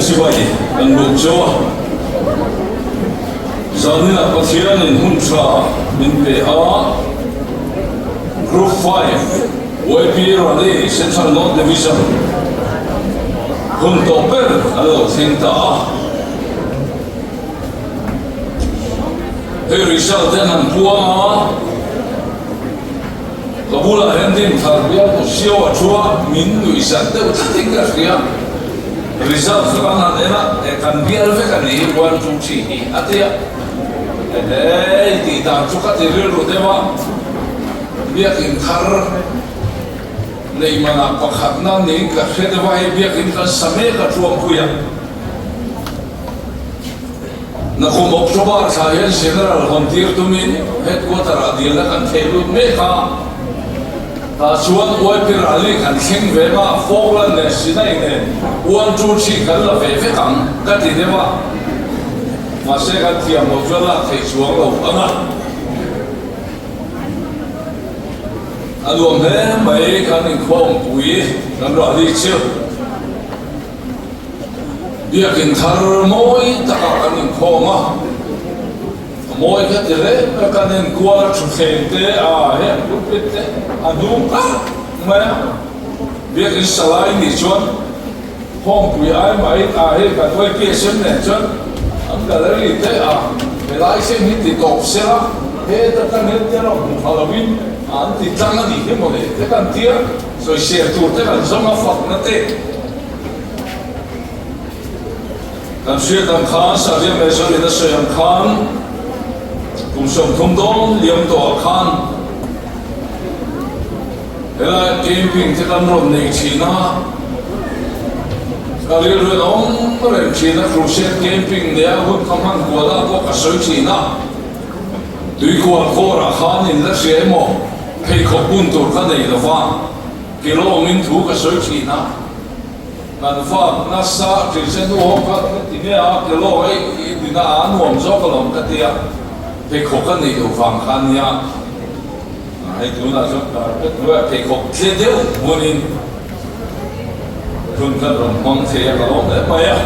si vậy anh buộc cho giờ nên là có thể nên hôn trà nên về ở group 5 YP Rally Central North Division hôn tổ bếp ở đầu thiên tả hơi result tên hẳn qua có bù là hiện tin thật biết một siêu ở chua min người sản tự chắc tính cả kia result các bạn thấy là cần biết với cái này quan trọng chỉ ở đây đấy thì ta chúc các thầy rồi đấy mà biết in thar này mà là có khả năng này cả khi đó hay biết in cái sаме cái chuông khuya nó không một số bao sai hết general hồng tiệt tụi mình hết qua tara đi là cần thay đổi mấy cả ta chuan oi pir ali kan thing ve ma foglan ne sinai ne uan chu chi kan la ve ve kam ka ti de ma ma se kan tiam mo cho la thei chuang lo anga aluam he mai kan in khom pui kan ro ali chiu bia kin thar moi ta kan in khoma moi cái gì đấy cái nên qua chụp hình thế à hết lúc biết thế à đúng à mà biết cái slide này chọn hôm buổi ai mà à hết cái tôi kia xem này chọn anh cái đấy thế à cái lái xe mình thì cọp xe lá hết tất cả hết thế nào Halloween anh thì trang cái gì hết một đấy thế kan tia rồi xe tour thế kan giống phật nó thế kan xuyên tam khán sa riêng về sau này nó xuyên tam khán cùng sống thông đông liêm tổ khan thế là camping thì làm rộn này chỉ na cái điều rồi ông có thể chỉ na cruise camping để hút không ăn qua đó có cả sợi chỉ na tuy qua cô ra khan nên là sẽ mò hay có cuốn tổ cái này là pha cái lô mình thu cái sợi chỉ na ngàn pha nasa chỉ sẽ thu hút cái gì này cái lô ấy thì na ăn uống cho cái lòng cái tiệt thì khó khăn này đều phẳng khăn nha, hay chúng ta chúng ta biết nói thì khó thế đều muốn in, chúng ta làm mong thế là ổn đấy mà ya,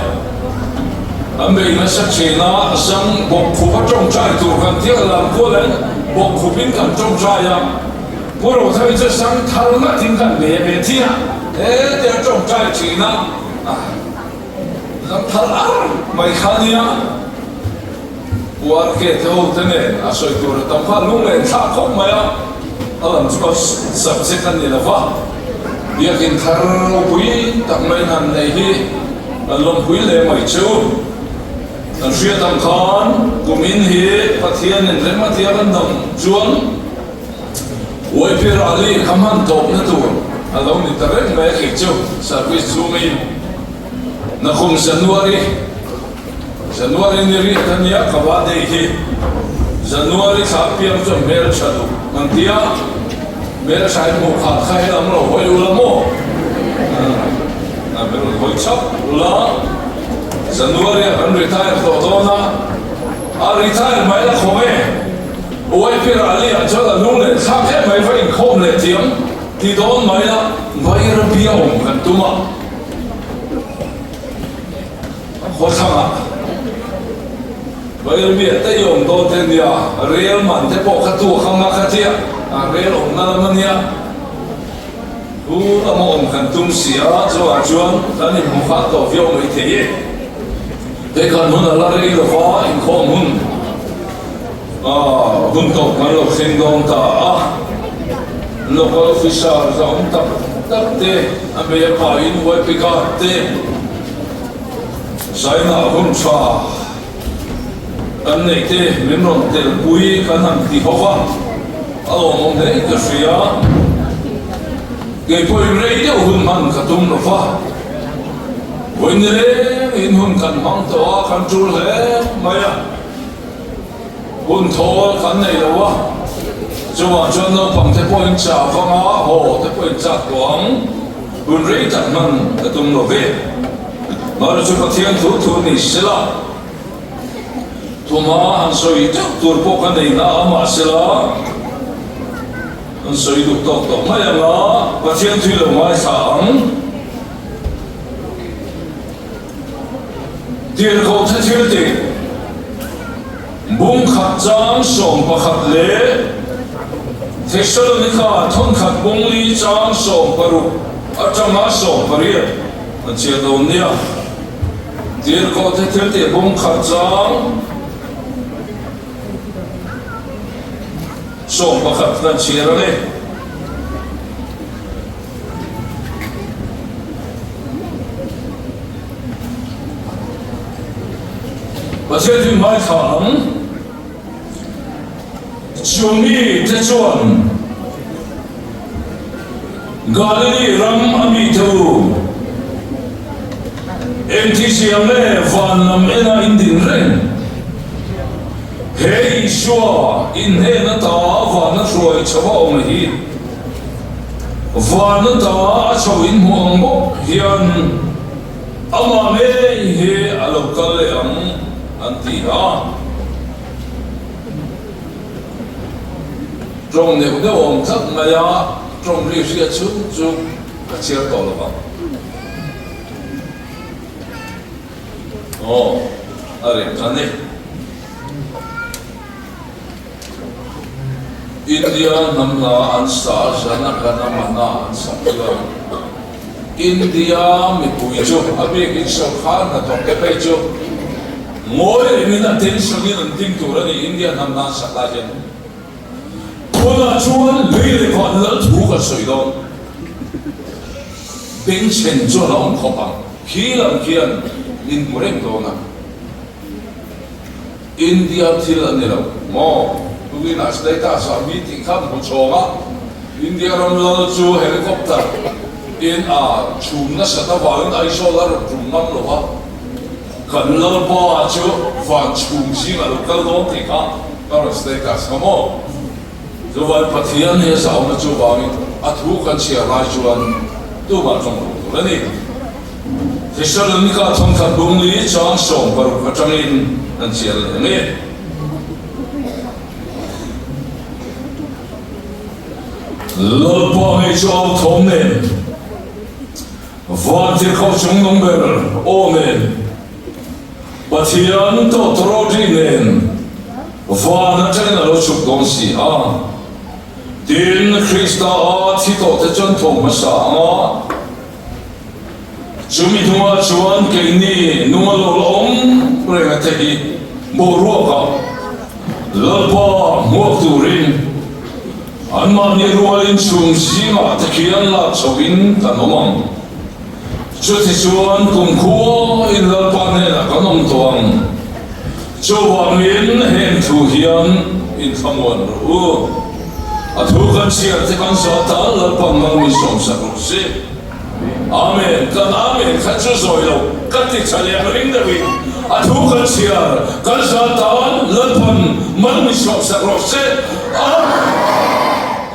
anh bây giờ sẽ chỉ là sang bộ khu vực trong trại tụกันที่làm qua lên bộ khu bên cạnh trong trại ya, bữa đầu thấyจะsang thảo luận tiếngกันvề về thế à, để trong trại chỉ là, sang thảo luận mấy khăn nha. Qua cái theo thế này, à soi tour tầm khoa lúc này thả không mày à, làm cho sắp xếp cái này là vợ, việc in thar quý tầm mấy năm này hi, lòng quý lệ mày chịu, xuyên tầm khán, của mình hi, phát hiện nên rất mà thiên anh đồng chuan, oi pir ali khăm han top na tu, lâu này ta rất mày khỉ chịu, service zoom in, na không January ni ri tania kawa de hi January sapiam cho mel chadu mantia mel sai mo kha khai lam lo hoi ulamo na mel hoi chap ula January an retire to na a retire mai la khome oi pir ali an cho la lung le sa phe mai fa in khom le tiam ti don mai la vai ra bia om kan tuma ho sanga bây giờ biết tới dùng đồ tiền gì à, real mình thế bộ khát tu không ngã khát chia, real ông na làm gì à, là một ông cần tung xía cho anh chuan, ta nên không phát đồ phiêu mấy thế, thế còn muốn là lấy đồ phá, anh không muốn, muốn tộc cái lộc sinh công ta, local official giống tập thế, anh bây giờ bảo in quay pick up thế, sai nào không sao. Anh này thế mình nói thế bùi cái hàng thì khó quá, ông thấy cái gì á, cái bùi này đều hùng hăng cả tung nó phá, bùi này in hùng cần mang to cần chul hết mày à, hùng thô cái này là quá, cho nó bằng thế bùi trả phong á hồ thế bùi trả quảng, bùi này đặt mình cái tung nó về, mà rồi cho cái thiên thủ này sẽ là Tuma ang soi turpo ka na ama sila ang soi duktok maya nga patient tulo mai sang tiền khẩu thay thiếu tiền bung khát trang sòng bạc khát lệ Thessalonica thon khát bung li trang sòng paru achama sòng pariat anh chia đầu nia tiền khẩu thay thiếu tiền bung khát trang sòng bạc khát anh chia ra này và sẽ thì mai tháng chúng mi thế chuẩn Galilee ram ami thu em thi siam le van nam ena in din ren hey shua in he na ta van na roi chawa om hi van na ta chaw in muang bo hian ama me he alokal le ang anti ha trong nếu nếu ông thắc mà ya trong riêng sự chú chú cái chia tổ là bao ồ ở đây cho nên India nằm là anh xã sana cái nằm là anh xã India mình bùi chú ở bên cái sông Khan là trong cái bãi chú ngồi mình đã tin sông yên tin tu rồi India nằm là sạch lại hen Ona chuan leile khan la thu ka soi don beng chen cho la om khopang khilam khian in murem dona India thil anelo mo tugin asdai ta sa meeting kham ko chonga India ram la chu helicopter in a chum na sata wang ai solar chum nam lo ha kan la ba chu van chum si la kal don ti ka ta asdai ka sa mo dù vậy Pathian hay sao mà chú bảo mình thu cần chia lại chuan tu mà trong đó là gì thì sau đó mình có thông thường đúng lý cho sống và trong in anh chia lại này lỡ bỏ hay cho thông nên và thì không chúng nông bền ôm nên Pathian to trôi nên và nó chẳng là lo chụp东西啊Tin Krista thi tổ thế chân thùng mà sáng chúng mình thua chuan cái ni nung lô lông rồi cái gì bồ ruộng cả lỡ bỏ mua tu rin anh mà như ruộng in chung gì mà thế kia là cho in cả nó mong cho thì chuan cùng khua in lỡ bỏ này là cái nông tuang cho vào miền hèn thu hiền in tham quan rồi thu kan siya te kan sota la pamang mi som sa kruse amen kan amen kan chu zoi lo kan ti chale ring da wi thu kan siya kan sota la pam mang mi som sa kruse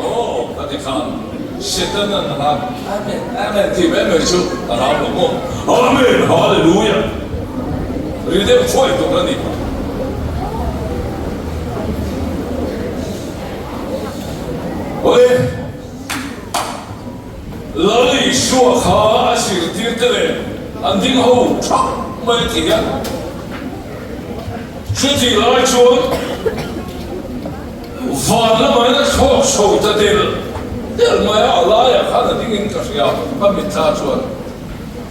oh kan ti kan setan na amen amen ti be me chu ara lo mo amen hallelujah ri de foi to kan ni Ôi, lời xua khá sự tiếc cái này, anh tin hậu chắc mấy thì nhá, chuyện gì lại chuột, và nó mới nó sốt sôi ta đến, đến mà Allah ya khá là tiếng Anh cái gì à, mà mình ta chuột,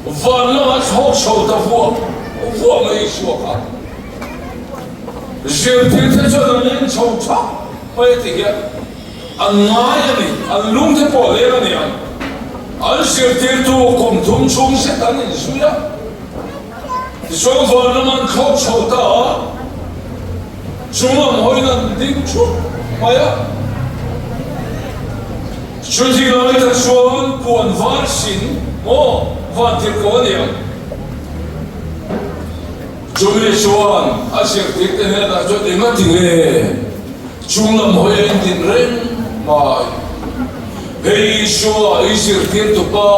và nó mới sốt sôi ta vua mấy xua khá, sự tiếc thế cho nó nên sốt chắc mấy thì nhá. Anh ngay này, anh lung thế bỏ lên này anh sẽ tiêu thụ cùng thùng chung sẽ tăng lên suy á thì cho vợ nó mang khóc sầu ta chúng làm hồi là định chút mày á cho thì nói là xuống buồn vã xin ô vã thiệt có gì chúng mình xuống anh sẽ tiêu thế này là cho đến mất tình nghề chúng làm hồi lên tiền rên mà hey shua isir tiên tu pa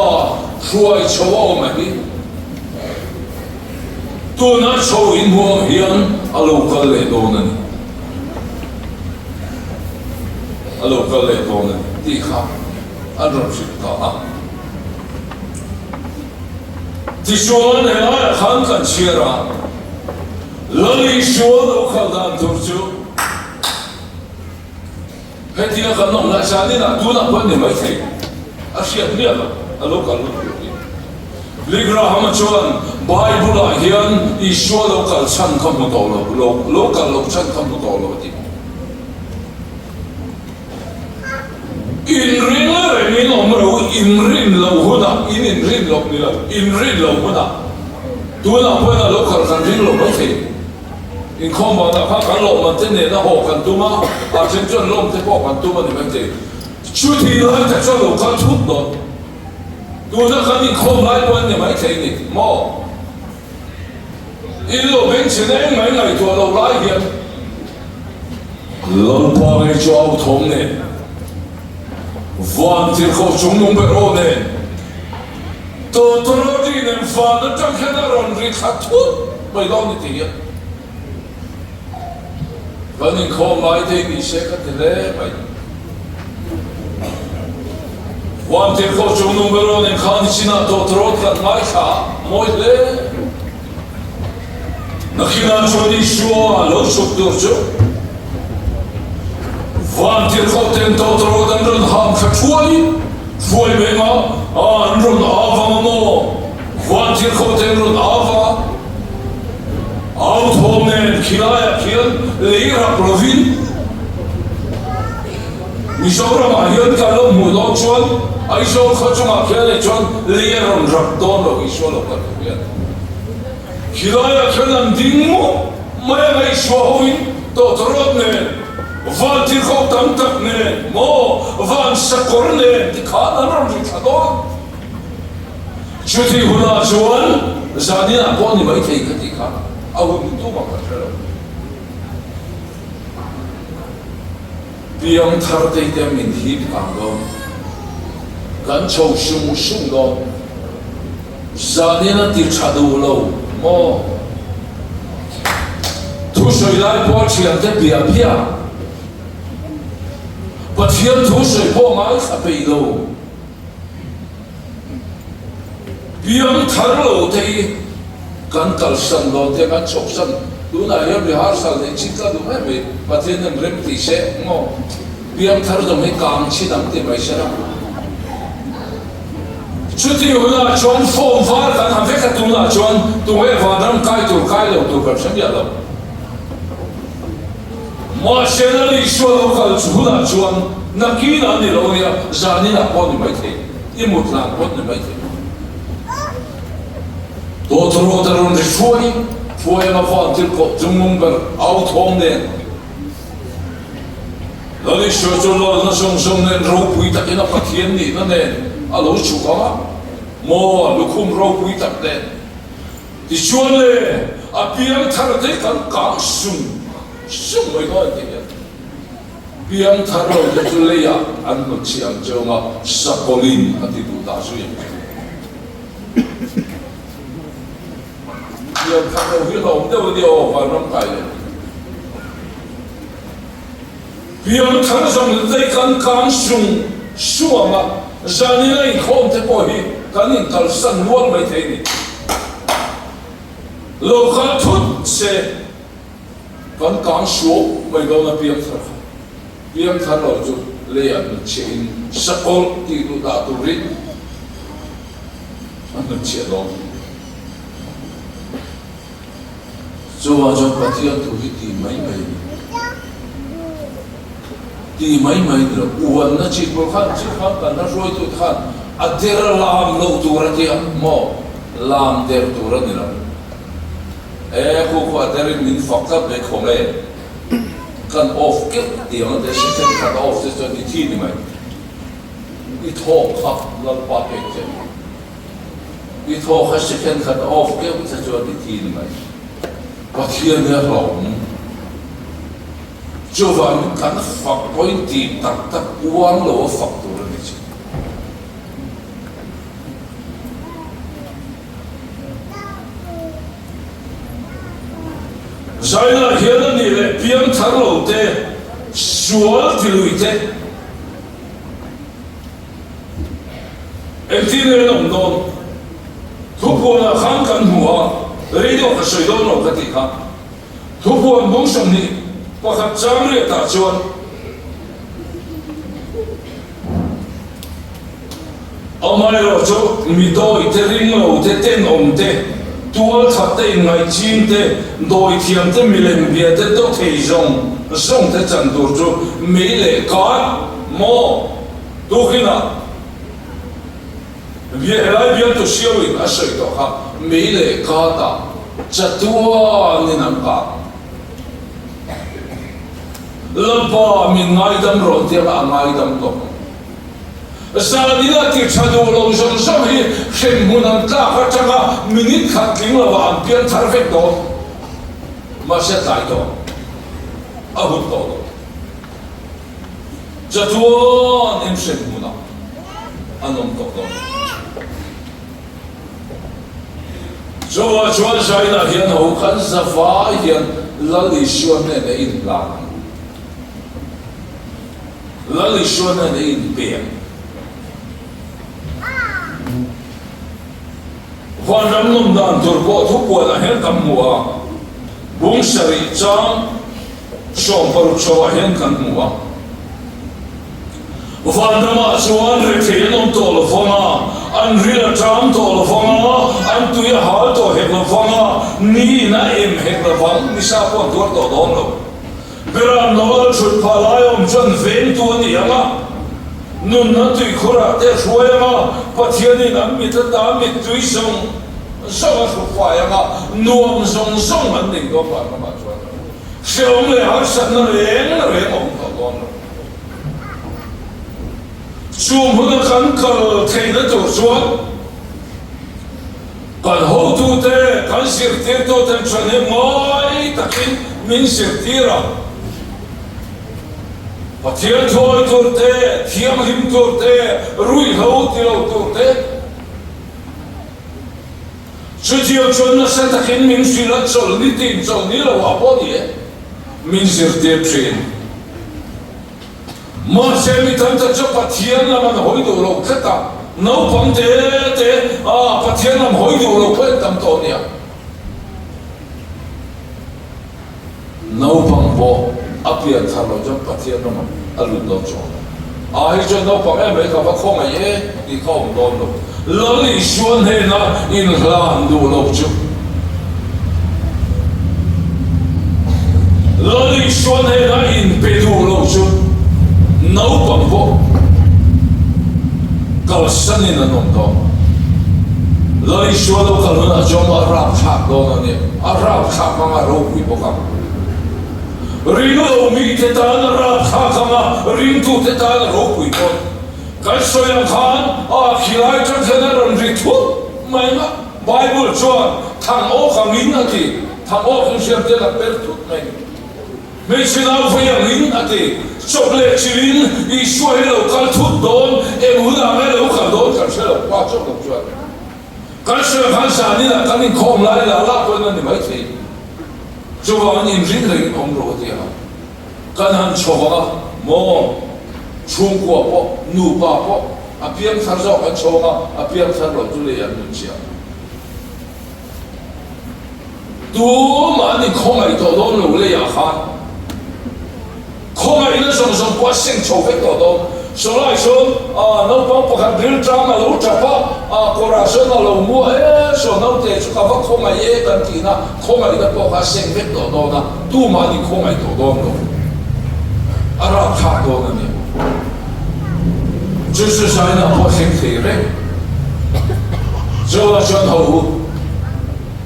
shuai chawa mà đi tu na chaw in huang hian alo kal le do na alo kal le do na ti kha adro sit ta ti chuan he la khan kan chira lali shuo lo khaldan turchu hetia kanong na sani na tu na pon ni mai thei asia nia la alo kal ligra hama chuan bible hian I shuo lo kal chan kham mo to lo kal lo chan kham mo to lo ti in rin la re ni no mro in rin lo huna in rin lo ni la in rin lo huna tu na pon na lo kal kan rin lo mai thei in khom ba na kha kan lo man te ne na ho kan tu ma a chen chon lom te po kan tu ma ni man te chu thi la ta cho lo kan thut do tu na kan in khom lai pon ni mai thei ni mo in lo ben chen ai mai ngai to lo lai hian lo pa ngai cho au thom ne van til kho chung nong be ro ne to ro ri ne fa na tang kha na ron ri kha thut mai lo ni ti hianวันนี้เขาไม่ได้มีเช็คกันเลยไปวันที่เขาจงนุ่งเบลล์ในขันชินาตัวตรวจกันไม่ขาไม่เลยนักนาชวนชัวร์เราชุดตัวจุวันที่เขาเต็มตัวตรวจกันรุ่นห้ามขัดช่วยเมื่อมารุ่นอาวังโมวันที่เขาเต็มรุ่นอาวังเอาทอมเนี่ยขี้ลายขี้นเลยรับโปรวินมิชอบเรามาเห็นกันแล้วมุดเอาชวนไอ้ชวนเขาจะมาขี้เลยชวนเลยรับโดนเราอีชวนเรากันทุกอย่างขี้ลายขี้นั้นดิ้งมุไม่ไอ้ชวนหินตัวตรวจเนี่ยวันที่เขาตั้งตักเนี่ยโมวันสักคนเนี่ยที่ขาดนั้นเราจะโดนชุดที่หัวหน้าชวนจานนี้นะพวกนี้ไม่ใช่กันที่ขาเอาหุ่นตู้มากันแล้วเพียงทาร์เตย์มินฮีบกันก็กันโชว์ชุ่มก็จานนี้นะที่ชาดูเราโมทุกสิ่งไล่พอเชียงแต่เบียเพียปัจจัยทุกสิ่งพอไม่ขับไปเราเพียงทาร์เราที่กันตัลสันโลเทกันชกสันดูน่ายังมีฮาร์สันเลยชิคกี้พายไม่ประเทศนั้นเริ่มตีเสกโง่เพียงทาร์เราไม่กางชิดอันที่ไม่ใช่นะชุดที่หัวหน้าชวนโฟมฟ้ากันทำให้กันดูน่าชวนตัวเอฟาดัมใกล้เราตัวกันฉันอยากเรามาเชนนี่ชวนเรากันหัวหน้าชวนนักกีฬานี่เราเนี่ยจานี่นักบอลนี่ไม่เท่ยิ่งมุดหลังบอลนี่ไม่เท่ตัวตรวจเราเนี่ยช่วยมาฟังที่เขาจงมุ่งไปเอาทองเนี่ยแล้วนี่ช่วยจนเราเนี่ยส่งเนี่ยเราปุยตะกี้นับพักเทียนนี่นั่นเนี่ยเราชุกอ่ะโม่ลูกคุมเราปุยตะเนี่ยที่ชวนเลยเพียงทาร์เตกันกางสุ่มไม่ก็ได้เนี่ยเพียงทาร์เราจะเลยอันนั้นเชียงเจ้ามาสักคนนี้อันที่ดูตาสุยเดี๋ยวทำเราที่เราเดี๋ยวฟังน้ำไก่เพียงทางส่งได้กันการสุ่มมาจานี่เลยคนที่พอดีกันนี่ตัลสันล้วนไม่เท่นี่โลกาทุกเสกันการสุ่มไม่โดนเพียงทางเราจะเลี้ยงเชิงสกุลที่ดูตาตุริอันนั้นเชื่อเรา就ว่าจะปฏิญาณตัวที่ไม่เดือดวันนั้นจีบขันกันนั่งช่วยตัวขันอัดเดรลามโลกตัวระเดียมอลามเดรตัวระนี่ละคู่อัดเดรมินฟักกับเด็กของเล่กันออฟเก็บเดี๋ยวมันจะเช็คกันออฟจะจนที่นี่ไหมอีทอกขับลัลปาเก็บเจ็บอีทอกเขาเช็คกันออฟเก็บจะจนที่นี่ไหมประเทศเนี่ยเราจะว่ามีการฝักไว้ที่ตักวางเราฝักตัวนี้สิใช่นะเฮียนี่แหละเพียงทางเราเตะสวนที่ลุยเตะที่เนี่ยน้องทุกคนข้างกันหัวเรื่องก็ช่วยโดนเราก็ที่ข้าง thu buồn bóng sông ni và khắp trang rìa ta chuan ông ai rồi chú mi đôi thế ring ngầu thế tên ông thế tua thật thế ngày chim thế đôi thiam thế mi lên bia thế đâu thấy rong sông thế chân đồ chú mi lệ cá mò tu khi nào bia lại bia tu siêu in ở sợi đó ha mi lệ cá ta chặt tua nên ăn cá lâm pa mình ngay đâm rồi thì là ngay đâm đó sao đi là tiệc cha đồ lâu rồi sao thì xem muốn ăn ta phát chăng minute khát kính là bạn biến thar phết đó mà sẽ tại đó à hút đó cho chúa em xem muốn ăn ông đó chúa sai là hiện hậu khăn sa phá hiện là lý xuân này để in làm là lý xuân này để in biển hoàn ramnôm đàn tur bộ thu bộ là hết cầm mùa bung sari chang sôm paru chowa hết cầm mùa hoàn ramah chuan re thei nom to lo fonga an rila tram to lo fonga an tuya hal to hek lo fonga ni na em hek lo fang ni sa pon tur to don lo beram noal chut phalai om chan ven tu ni anga nun na tui khura te hruayanga pathianin an mi ta ta mi tui song song a hruayanga nuam song song an ning do pa ma chuan seom le har san na reng om to don lo chuông hôn khăn khờ thầy đã tổ chuan còn hậu tu tê còn siết tiết tô tên chuẩn em ngói ta kinh min siết tiết ra và thiên thôi tổ tê thiam him tổ tê rui hậu tiêu tổ tê chú chiều chuẩn là sẽ ta kinh min suy lát chol ni tin chol ni là hòa bó đi min siết tiết trên mà xem mi thân ta cho pathian làm anh hỏi đồ lâu khát ta nấu bằng thế pathian làm hỏi đồ lâu khát tâm to nè nấu bằng bộ áp hiện thà lo cho pathian làm anh luôn đó cho ai cho nấu bằng em mấy cái không mà ye đi không đón đâu lỡ đi xuân hè na in làm đồ lâu chứ lỡ đi xuân hè na in bê đồ lâu chứ nấu bằng bộ cầu sân in là nông đó lời xua đâu cần là trong Arab khác đó nè Arab khác mà râu quỷ bộ khác riêng đâu Mỹ thế ta là Arab khác mà riêng tu thế ta là râu quỷ bộ cái số yang khan khi lại trong thế này làm gì thuốc mày mà Bible cho thằng ô khang in là gì thằng ô không xem thế là bel thuốc mày mấy chuyện nào phải yang in là gì chọc lệ chín đi xoay lâu cả thuốc đốn em muốn làm cái lâu cả đốn cả sẽ lâu qua chọc lâu chuyện cái sự phản xạ này là cái mình không lại là lạ quên là mấy gì cho vào nhìn riêng là ông rồi thì cái hắn cho vào mò chung qua bộ nụ ba bộ biếng thằng giàu hắn cho vào biếng thằng giàu tu lệ ăn được chưa tu mà anh không ai thọ đốn lâu lệ à khan không ai nó sống sống quá sinh châu phết đó đâu, số lại số nấu bông bạc grill trắng mà lẩu chả pa, cora số nào lẩu mua số nấu thế số các không ai ấy cần gì na, không ai nó bông sinh phết đó đâu na, tu mà đi không ai đó đâu, Arab khác đó nè, chỉ là sai na bông sinh thế đấy, cho là cho hậu,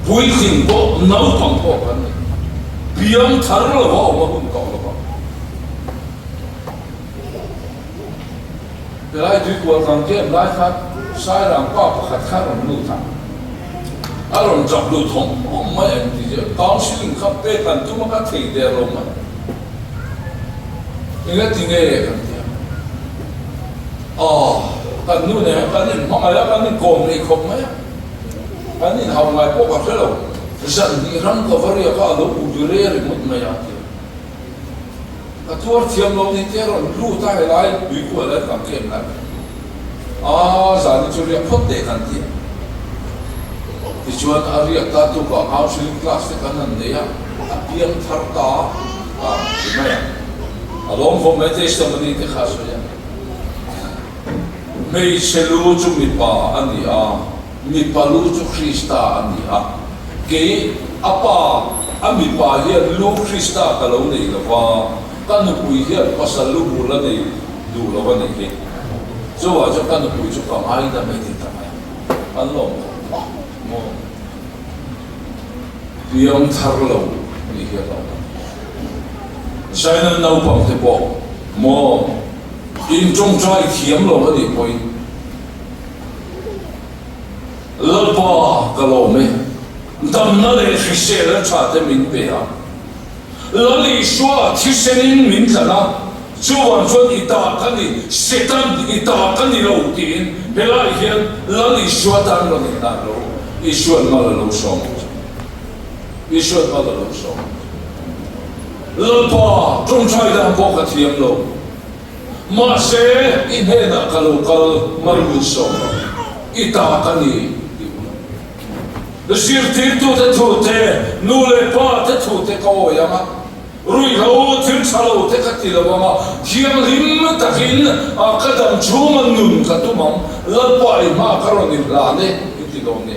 bùi hình bộ nấu bông bộ cái này, biếng thar là vào mà không có lại đi qua thằng kia lại phát sai làm qua phát khác làm lưu thang, làm chọc lưu thông, mấy anh thì cao sinh khắp bê cần tu mà các thầy đều làm mà, những cái tiếng nghe cái cần nu này cần nên họ lại cần nên cồn này không mấy, cần nên hậu ngày có cái đâu, dần đi răng có vấn đề cả lúc u dure rồi mất mấy anh cái tuột thiam lâu này thế rồi lưu ta lại bị quật lại cầm kiếm lại, giờ này chú liệp phốt để cần gì, thì chuan ariat ta tu ka counseling class te kan an nei a piang thar ta thì mai along for my testimony te kha so ya mei selu chu mi pa ani a mi palu chu Krista ani a ke apa ami pa hian lu Krista ka lo nei la wa kan pui hian pasal lu bu la nei du lo wa nei ke so wa cho kan pui chu ka mai da mai ti ta mai an lo mo piang thar lo ni hian lo sai na nau pang te po mo in trong trai thiam lo wa ni poi lalpa ka lo me dam na le khise la cha te min pe a lali shwa thisenin min thana chuan chuan ita kani setan ita kani lo tin belai hian lali shwa tan lo ni na lo isuan ma lo som isuan ma lo som lalpa trong trai da ko ka thiam lo ma se in he na ka lo kal mar min som ita kani the sirti tu te thute nule pa te thute ko yama rui ho thil chalo te khati lawama thiam lim takin a kadam chuman nun ka tumam lalpai ma karoni la ne ti lo ne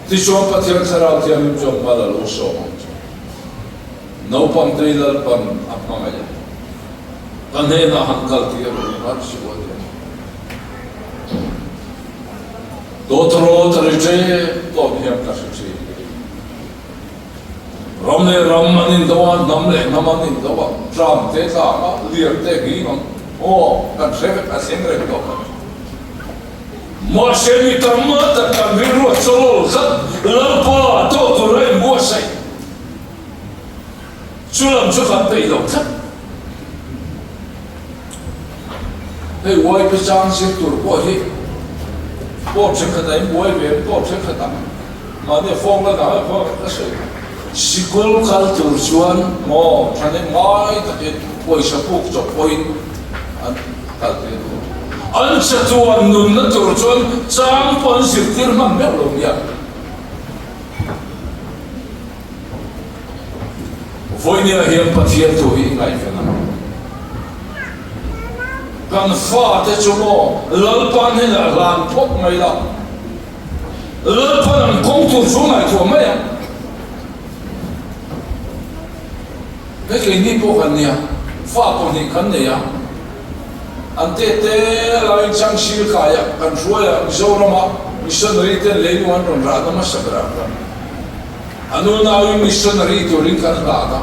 ti so pathian sara thiam jom mala lo so no pam te lalpan apma ma ya kan he na hankal ti ro har si wo Dotro trece topiam kasih. Ramne ramanin doa namle namanin doa ram te sama liar te gimam. Oh kan sebe asengre doa. Masih tamat kan biru solo zat lalpa dotore muasai. Sulam sukan peidok zat. Hei wai pejang situr wai. Bộ chức khẩn đấy mỗi bên bộ chức khẩn đấy mà nếu phong là nào phong cái sự school culture chuan mò cho nên mai tất nhiên quay sập buộc cho quay anh cái gì anh sẽ chuan nôn nó tur chuan trang quan sự tiền mà mấy lòng ya vui như hiện bắt hiện tuổi ngày phải làm kan fa te chumo lalpan he la lan thok mai la lalpan an kong tu chu mai chu mai cái ni po kan nia fa po ni kan ne ya an te lai chang sil ka ya kan ruya zorama missionary te le ni wan ron ra ma sabra anu na wi missionary to ring kan la da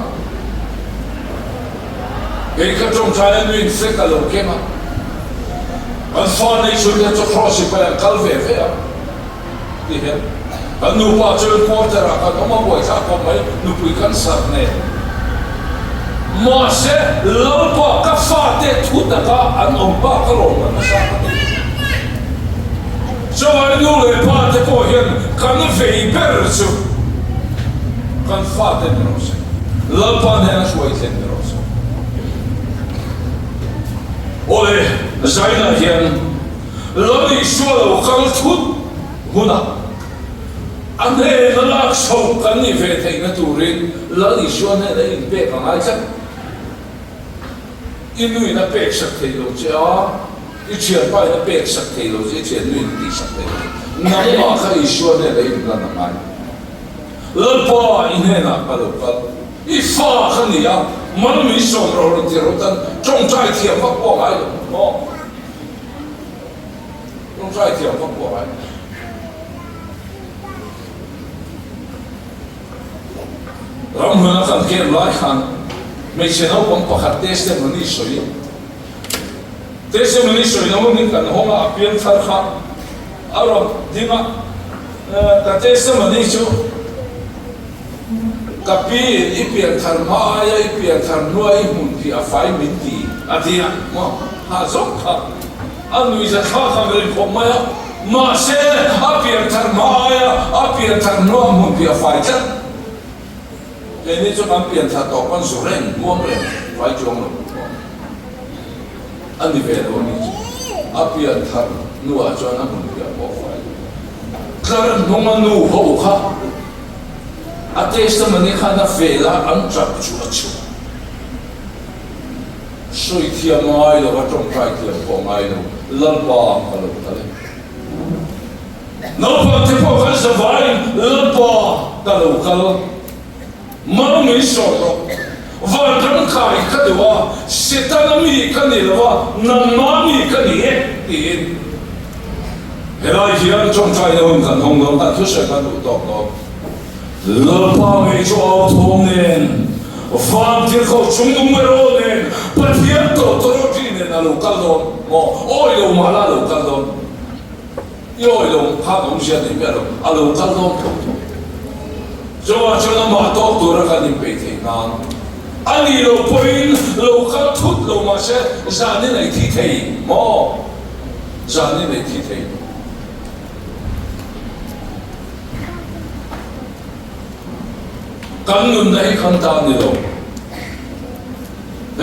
cái trong trái anh sẽ cả lồng kia mà anh pha này chúng ta cho cross phải là cal về vậy à thì hết anh nu pa chơi quarter à anh không bao giờ có mấy nu bị cắn sạc này mà sẽ lâu pa các pha để thu được cả anh ông pa cái lồng mà sao cho anh nu lấy pa để có hiện cắn về bờ chứ cắn pha để nó sẽ lâu pa này là suy thế nó Ole, zaina hian, lori sualo kal thut huna. Ane lalak sau kan ni ve thei na turin, lori suane na in pe ka ngai chak. Inui na pe sak thei lo che a, I chian pai na pe sak thei lo che chian nui ti sak thei. Nang ma kha I suane na in la na ngai. Lalpa ine na ka lo kal. I fa khan ni ya. Mình mình sống rồi thì rồi tân trong trái thiểm pháp bỏ ai đó trong trái thiểm pháp bỏ ai ram huna kan kem lai khan me cheno pang pakhat testimony soi na mo ning kan honga apian thar kha aro dinga ka testimony chu kapi ipian thar maya ipian thar nuai mun ki afai min ti atia mo ha zok kha anu iza kha khamrin khomaya ma se apian thar maya apian thar nuai mun ki afai chat ini tu apian thar to kon zuren mo re fai jong lo ani ve lo ni apian thar nuai cho na mun ki afai Karan nunganu ho kha atestamani khana fela ang chap chu chu soi thia mai lo wa tong trai thia po mai lo lan pa ka lo ta le no pa te po ka sa vai lan pa ta lo ka lo ma mi so ro va dang kai ka de wa setan mi ka ni lo wa nan ma mi ka ni e Hela hian trong trai na hung kan hong lo ta thu se kan du tok lo lo pa me cho thong nen van ti kho chung dung me ro nen pa hian to ro ti nen na lo kal lo mo oi lo ma la lo kal lo yo lo ha dong sia ni me lo a lo kal lo cho na ma to tu ra kan ni pe the na ani lo poin lo kal thut lo ma se za ni nei thi thei mo za ni nei thi thei kan nun nei kan ta ni lo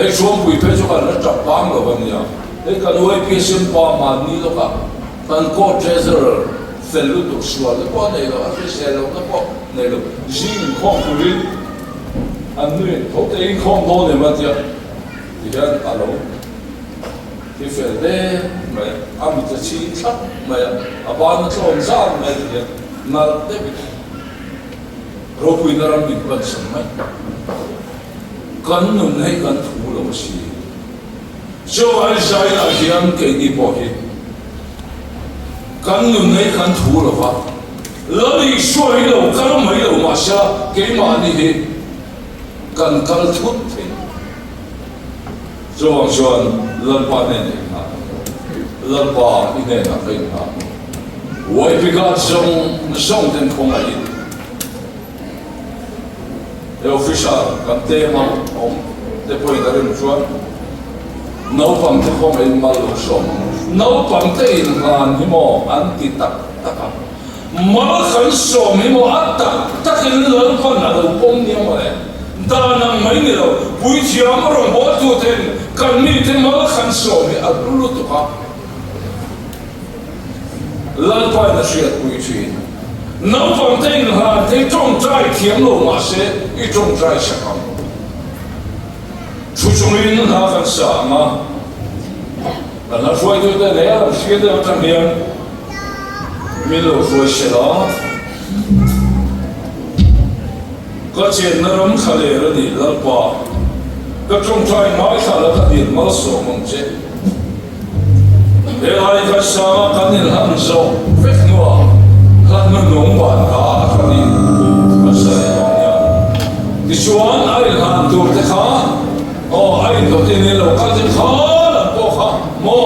ei chuan pui pe chu kan ra chap pang lo ban ya ei kan oi pi sim pa ma ni lo ka kan ko treasure fel lu tu shua le po nei lo a fi se lo na po nei lo jin khong ku ri an nu to te in khong do ne ma tia ti han a lo ti fel de ma am ta chi thap ma a ba na chom za ma ti na te bi ro pui na ram bin ban sam mai kan nun nei kan thu lo si cho ai sai na hiam ke ni po hi kan nun nei kan thu lo wa lo ni shoi lo kan mai lo ma sha ke ma ni he kan kal thut the cho ang chuan lan pa ne ne ha lan pa i ne na kai ha wai pi ga song den khong ai e official kan tema om depois da renunciar não pam te com el mal som não pam te in han himo anti tak taka mal khan som himo atta takin lo kon na lo pom ni mo le da na mai ni lo pui thiam ro bo tu ten kan mi te mal khan som e abulu to ka lan pa na shiat pui chi não vão ter lá tem种在田路嘛些一种在香港，出中云那很傻嘛，那他说就在那样写的这边，没有说写了，个钱那人看来了你了吧，个种在买下了他你没说梦些，原来个啥看你很少，非我。kan nung ban ka khani asai ya ti chuan ai han tur te kha o ai to te ne lo ka te kha la ko kha mo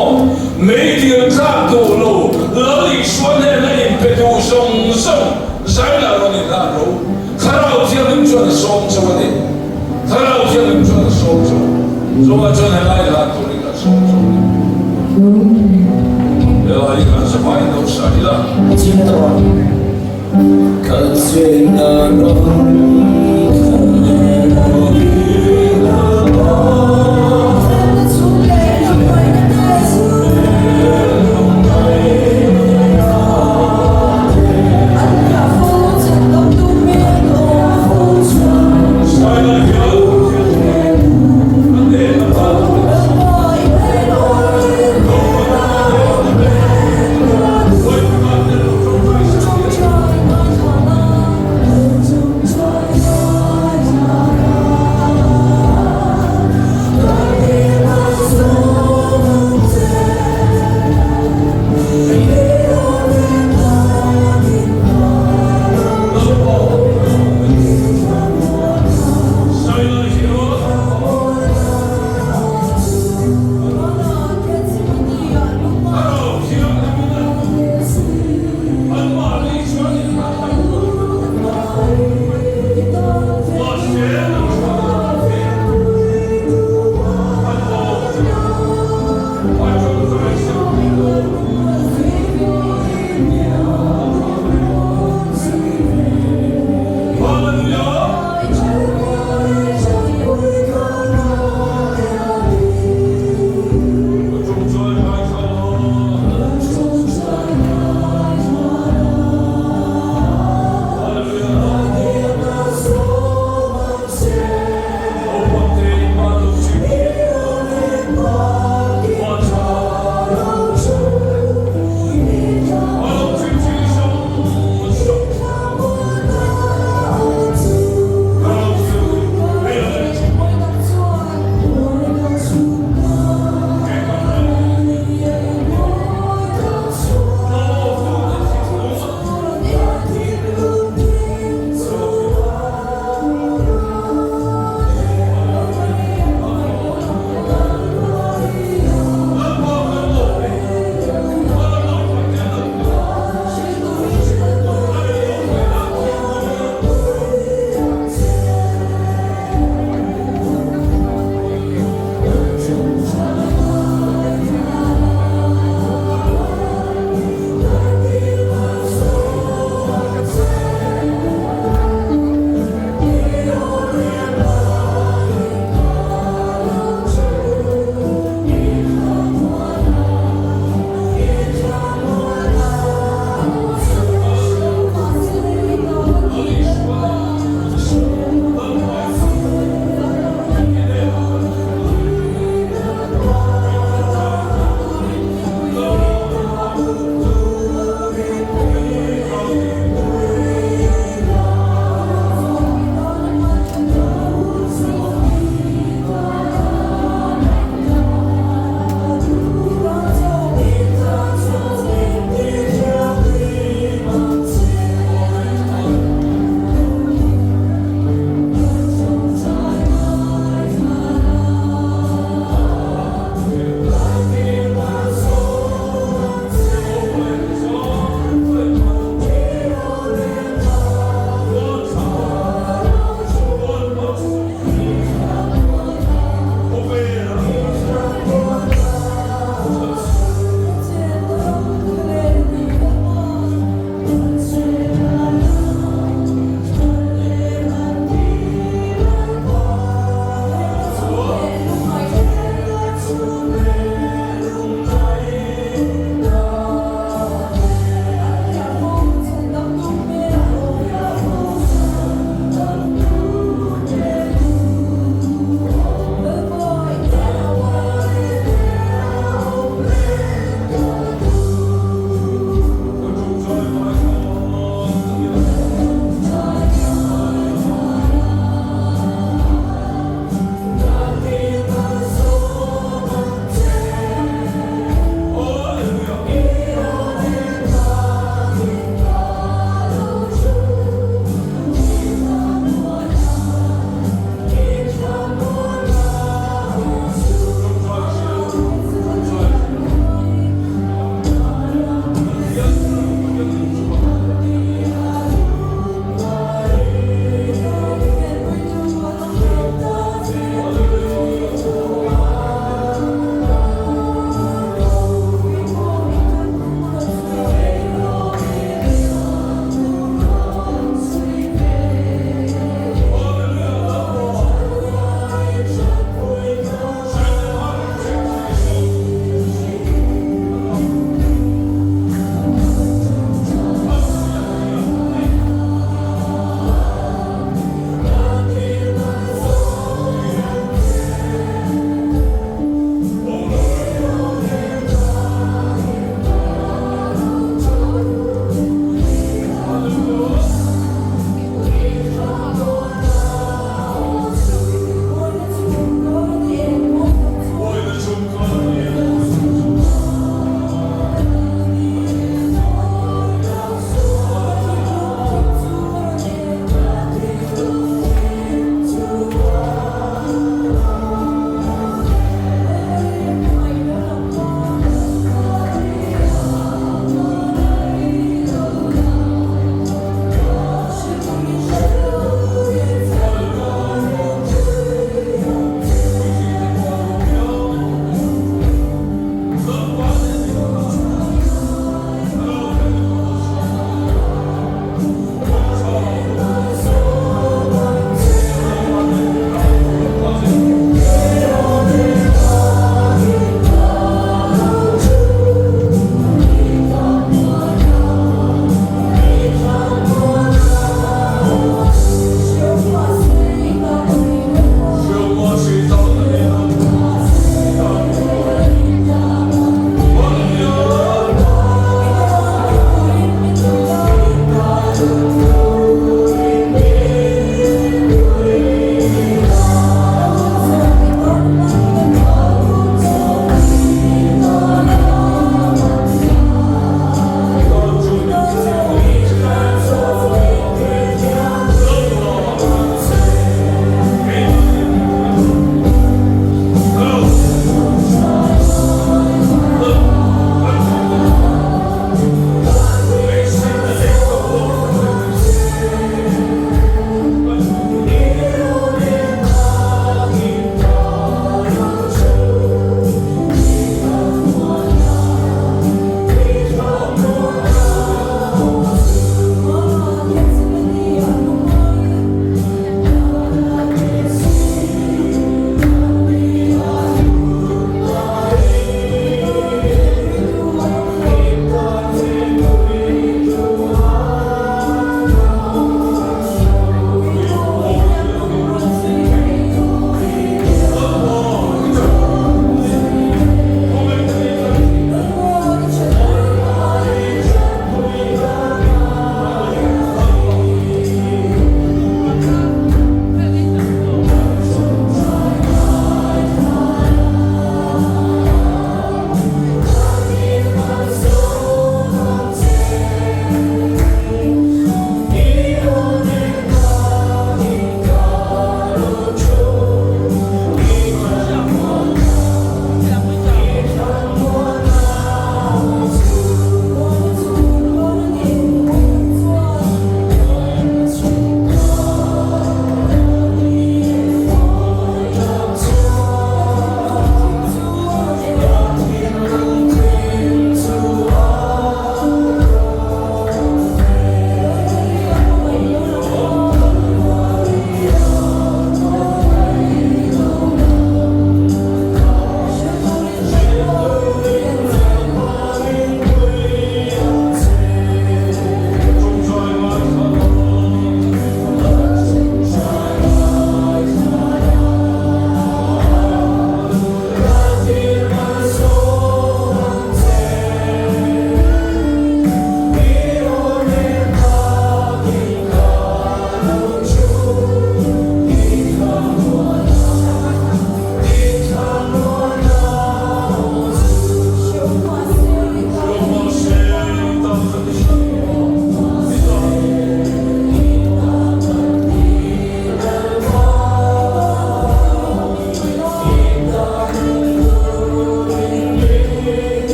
me ti ka to lo lo li chuan ne na in pe tu song song zai la ro ni la ro kharao ti min chuan song chaw ni kharao ti min chuan song chaw zo ma chuan ai la to ni ka song chaw ai kan sa pai no sa ila Hãy subscribe cho kênh Ghiền Mì Gõ để không bỏ lỡ những video hấp dẫn